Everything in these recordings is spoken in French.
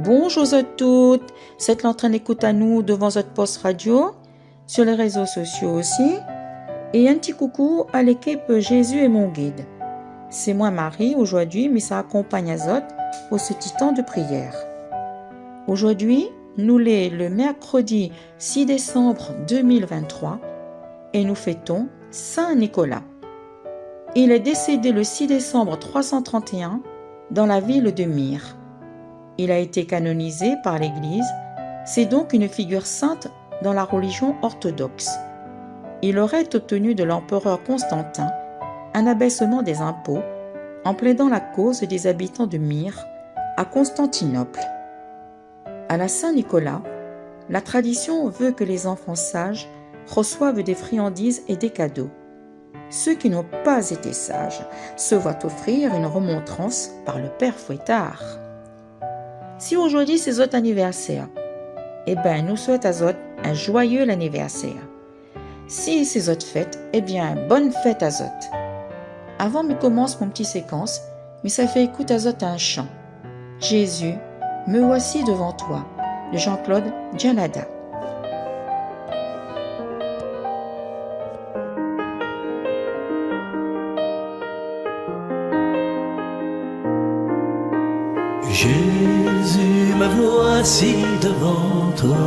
Bonjour à toutes, c'est l'entraîne écoute à nous devant votre poste radio, sur les réseaux sociaux aussi. Et un petit coucou à l'équipe Jésus est mon guide. C'est moi Marie aujourd'hui, mais ça accompagne Azot pour ce petit temps de prière. Aujourd'hui, nous sommes le mercredi 6 décembre 2023 et nous fêtons Saint Nicolas. Il est décédé le 6 décembre 331 dans la ville de Myre. Il a été canonisé par l'Église, c'est donc une figure sainte dans la religion orthodoxe. Il aurait obtenu de l'empereur Constantin un abaissement des impôts en plaidant la cause des habitants de Myre à Constantinople. À la Saint-Nicolas, la tradition veut que les enfants sages reçoivent des friandises et des cadeaux. Ceux qui n'ont pas été sages se voient offrir une remontrance par le Père Fouettard. Si aujourd'hui c'est votre anniversaire, nous souhaitons à Zot un joyeux anniversaire. Si c'est votre fête, bonne fête à Zot. Avant me commence mon petit séquence, mais ça fait écoute à Zot un chant. Jésus, me voici devant toi, de Jean-Claude Djanada. Jésus, me voici devant toi,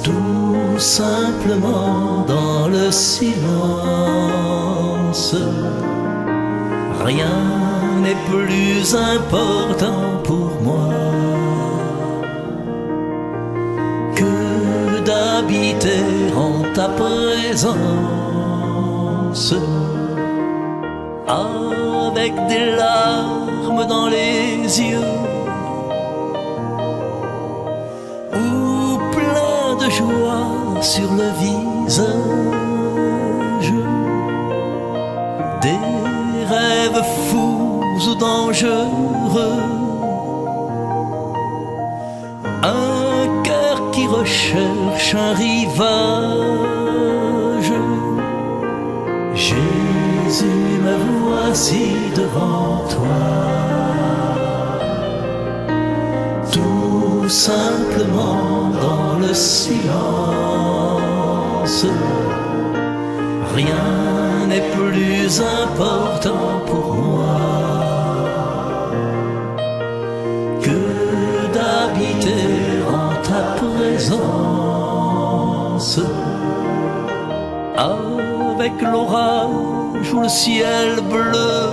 tout simplement dans le silence. Rien n'est plus important pour moi que d'habiter en ta présence. Avec des larmes dans les yeux ou plein de joie sur le visage, des rêves fous ou dangereux, un cœur qui recherche un rivage. Jésus, me voici devant toi, tout simplement dans le silence. Rien n'est plus important pour moi que d'habiter en ta présence. Avec l'orage ou le ciel bleu,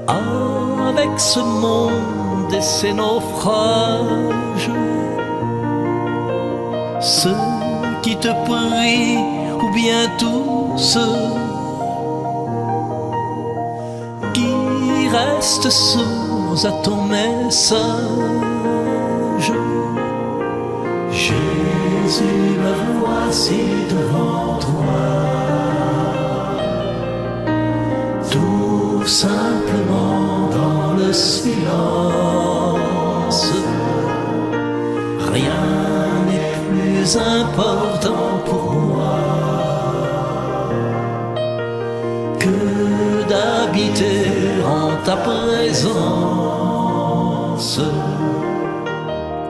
avec ce monde et ses naufrages, ceux qui te prient ou bien tous ceux qui restent sourds à ton message. Jésus, me voici devant toi, tout simplement dans le silence. Rien n'est plus important pour moi que d'habiter en ta présence.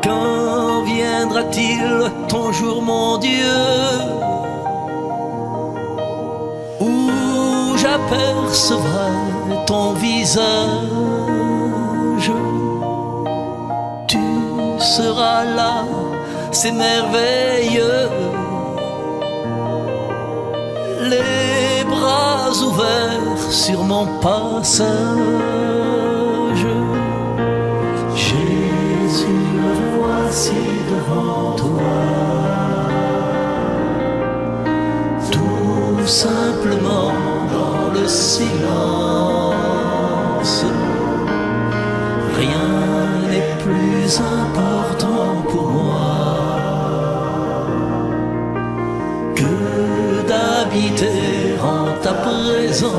Quand viendra-t-il ton jour, mon Dieu, où j'apercevrai ton visage? Tu seras là, c'est merveilleux, les bras ouverts sur mon passage. Jésus, me voici devant toi, tout simplement dans le silence. Rien n'est plus important pour moi que d'habiter en ta présence.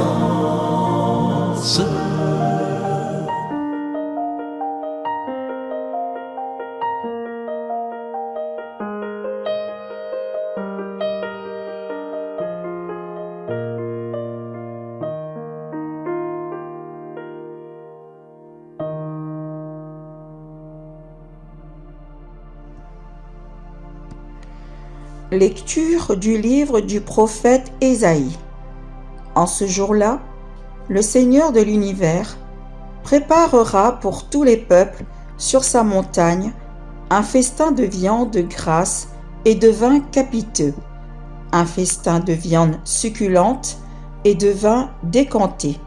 Lecture du livre du prophète Ésaïe. En ce jour-là, le Seigneur de l'univers préparera pour tous les peuples sur sa montagne un festin de viande grasse et de vin capiteux, un festin de viande succulente et de vin décanté.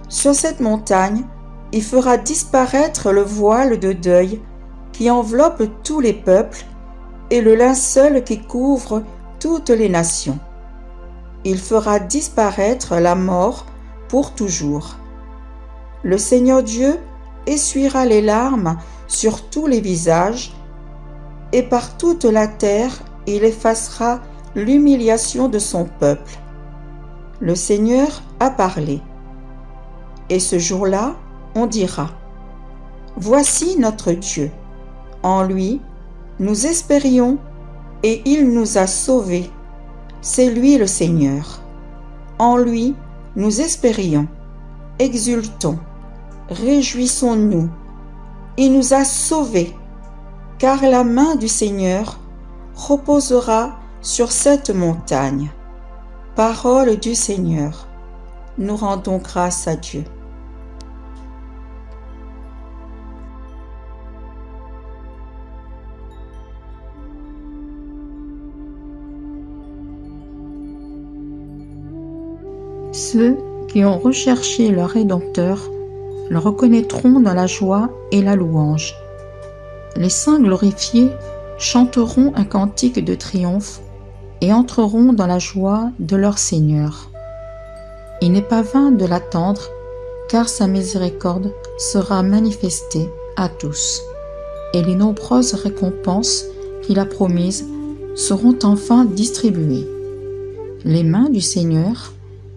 Sur cette montagne, il fera disparaître le voile de deuil qui enveloppe tous les peuples et le linceul qui couvre toutes les nations. Il fera disparaître la mort pour toujours. Le Seigneur Dieu essuiera les larmes sur tous les visages, et par toute la terre il effacera l'humiliation de son peuple. Le Seigneur a parlé. Et ce jour-là, on dira: Voici notre Dieu. En lui, nous espérions et il nous a sauvés. C'est lui le Seigneur. En lui, nous espérions. Exultons, réjouissons-nous. Il nous a sauvés, car la main du Seigneur reposera sur cette montagne. Parole du Seigneur. Nous rendons grâce à Dieu. Ceux qui ont recherché leur Rédempteur le reconnaîtront dans la joie et la louange. Les saints glorifiés chanteront un cantique de triomphe et entreront dans la joie de leur Seigneur. Il n'est pas vain de l'attendre, car sa miséricorde sera manifestée à tous, et les nombreuses récompenses qu'il a promises seront enfin distribuées. Les mains du Seigneur,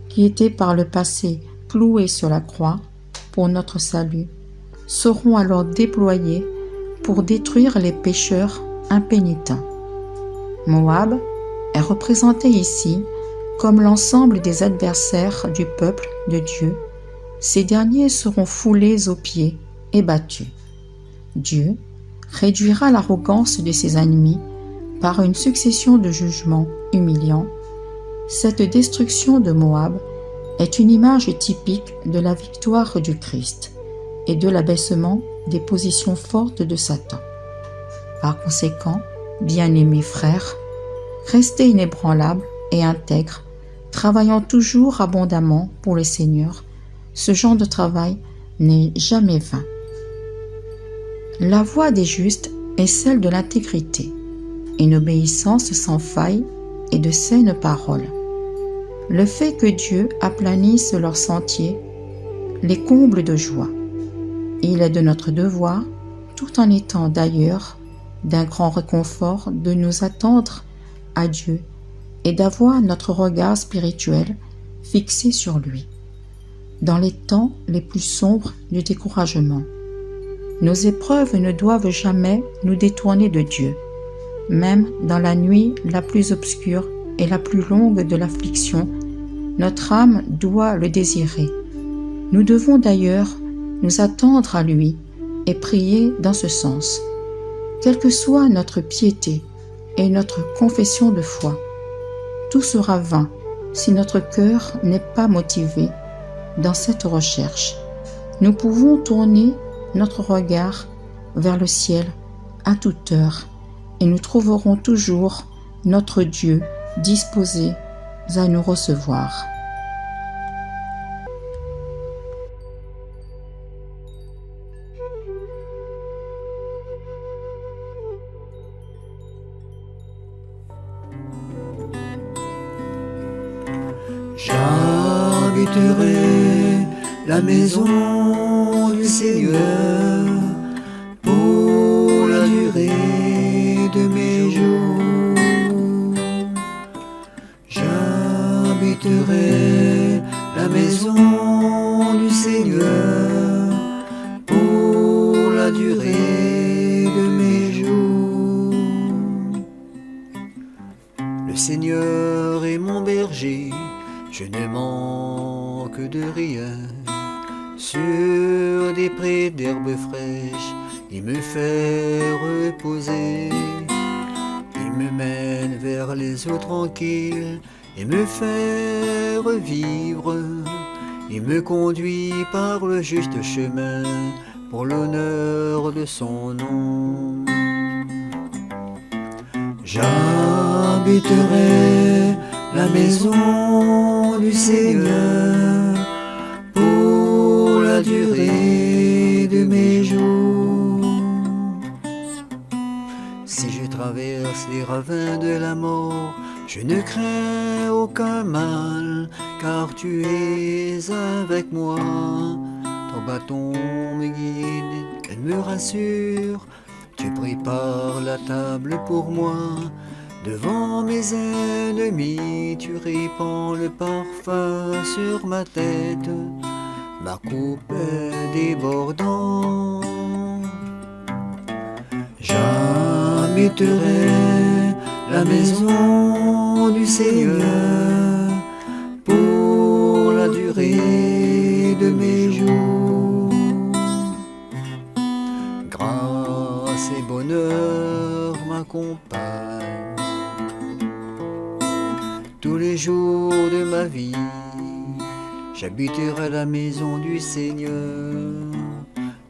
qui étaient par le passé clouées sur la croix pour notre salut, seront alors déployées pour détruire les pécheurs impénitents. Moab est représenté ici comme l'ensemble des adversaires du peuple de Dieu. Ces derniers seront foulés aux pieds et battus. Dieu réduira l'arrogance de ses ennemis par une succession de jugements humiliants. Cette destruction de Moab est une image typique de la victoire du Christ et de l'abaissement des positions fortes de Satan. Par conséquent, bien-aimés frères, restez inébranlables et intègres, travaillant toujours abondamment pour le Seigneur. Ce genre de travail n'est jamais vain. La voie des justes est celle de l'intégrité, une obéissance sans faille et de saines paroles. Le fait que Dieu aplanisse leur sentier les comble de joie. Il est de notre devoir, tout en étant d'ailleurs d'un grand réconfort, de nous attendre à Dieu et d'avoir notre regard spirituel fixé sur lui. Dans les temps les plus sombres du découragement, nos épreuves ne doivent jamais nous détourner de Dieu. Même dans la nuit la plus obscure et la plus longue de l'affliction, notre âme doit le désirer. Nous devons d'ailleurs nous attendre à lui et prier dans ce sens. Quelle que soit notre piété et notre confession de foi, tout sera vain si notre cœur n'est pas motivé dans cette recherche. Nous pouvons tourner notre regard vers le ciel à toute heure et nous trouverons toujours notre Dieu disposé à nous recevoir. J'habiterai la maison du Seigneur pour la durée de mes jours. J'habiterai la maison du Seigneur pour la durée de mes jours. Le Seigneur est mon berger, je ne manque de rien. Sur des prés d'herbes fraîches, il me fait reposer. Il me mène vers les eaux tranquilles et me faire vivre. Il me conduit par le juste chemin pour l'honneur de son nom. J'habiterai la maison du Seigneur pour la durée de mes jours. Si je traverse les ravins de la mort, je ne crains aucun mal, car tu es avec moi. Ton bâton me guide, elle me rassure. Tu prépares la table pour moi. Devant mes ennemis, tu répands le parfum sur ma tête. Ma coupe est débordante. J'habiterai la maison du Seigneur pour la durée de mes jours. Grâce et bonheur m'accompagnent tous les jours de ma vie. J'habiterai la maison du Seigneur.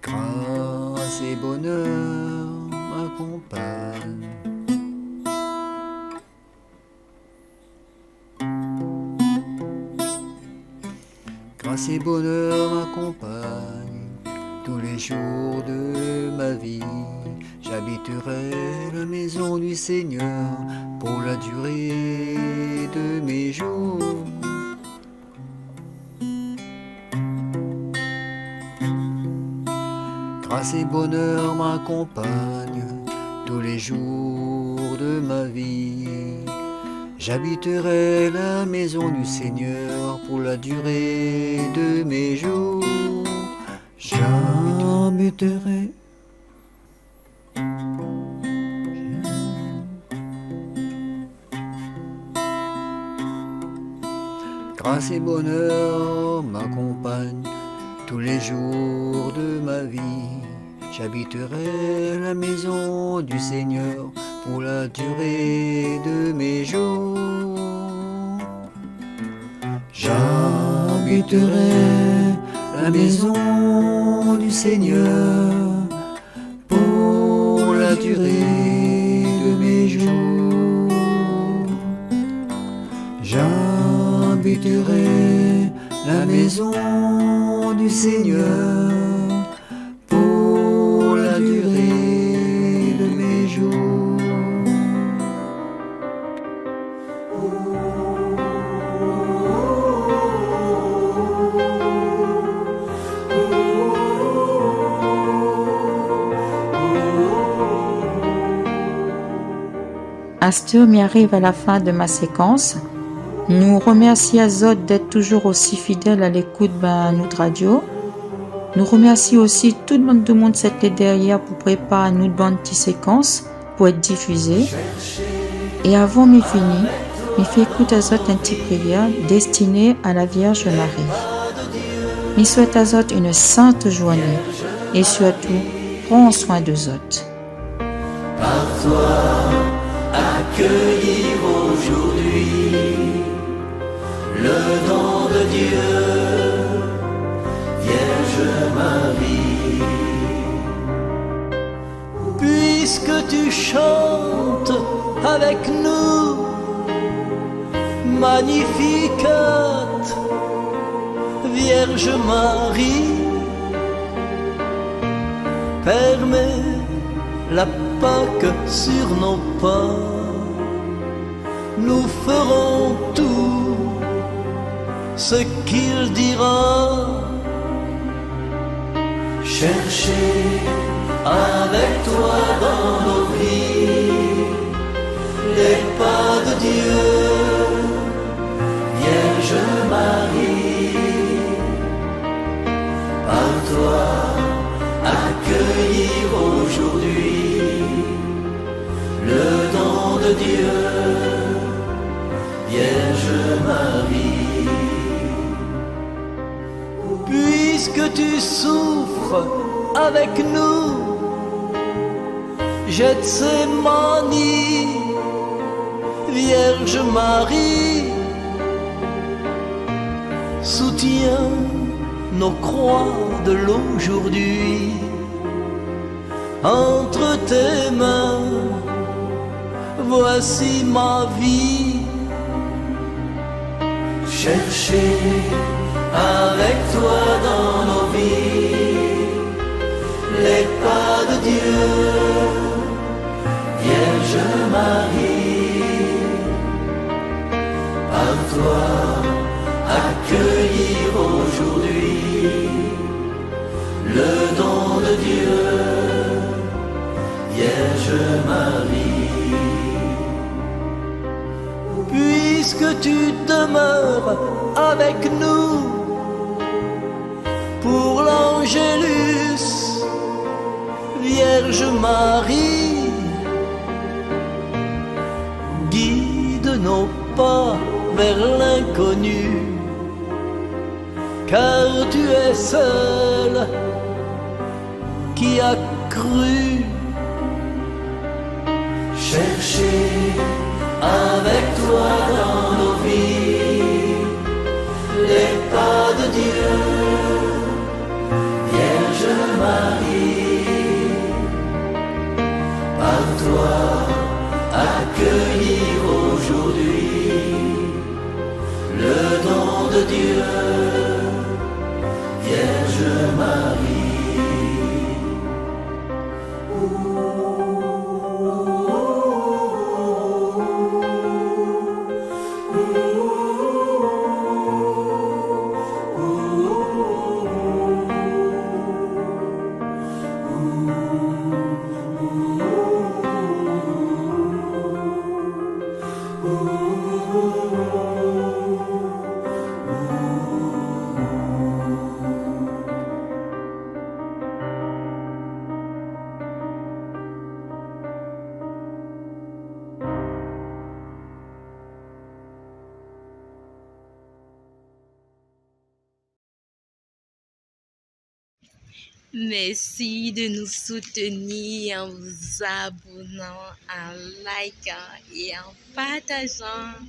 Grâce et bonheur m'accompagnent. Grâce et bonheur m'accompagnent tous les jours de ma vie. J'habiterai la maison du Seigneur pour la durée de mes jours. Grâce et bonheur m'accompagnent tous les jours de ma vie. J'habiterai la maison du Seigneur pour la durée de mes jours. J'habiterai. Grâce et bonheur m'accompagnent tous les jours de ma vie. J'habiterai la maison du Seigneur pour la durée de mes jours. J'habiterai la maison du Seigneur pour la durée de mes jours. J'habiterai la maison du Seigneur pour la durée de mes jours. Astur m'y arrive à la fin de ma séquence. Nous remercions Azot d'être toujours aussi fidèle à l'écoute de notre radio. Nous remercions aussi tout le monde qui était derrière pour préparer notre bonne petite séquence pour être diffusée. Et avant de finir, je fais écouter Azot un petit prière destiné à la Vierge Marie. Je souhaite à Azot une sainte journée et surtout, prends soin de Zot. Par toi, accueillir aujourd'hui le don de Dieu, Vierge Marie. Puisque tu chantes avec nous, Magnificat, Vierge Marie, permets la Pâque sur nos pas. Nous ferons tout ce qu'il dira. Chercher avec toi dans nos vies les pas de Dieu, Vierge Marie. Par toi, accueillir aujourd'hui le don de Dieu, Vierge Marie. Puisque tu souffres avec nous, Gethsémani, Vierge Marie, soutiens nos croix de l'aujourd'hui. Entre tes mains, voici ma vie. Chercher avec toi dans nos vies les pas de Dieu, Vierge Marie. Par toi accueillir aujourd'hui le don de Dieu, Vierge Marie. Puisque tu demeures avec nous pour l'Angélus, Vierge Marie, guide nos pas vers l'inconnu, car tu es seule qui a cru. Chercher avec toi dans nos vies les pas de Dieu, Vierge Marie. Par toi accueillir aujourd'hui le don de Dieu, Vierge Marie. Merci de nous soutenir en vous abonnant, en likant et en partageant.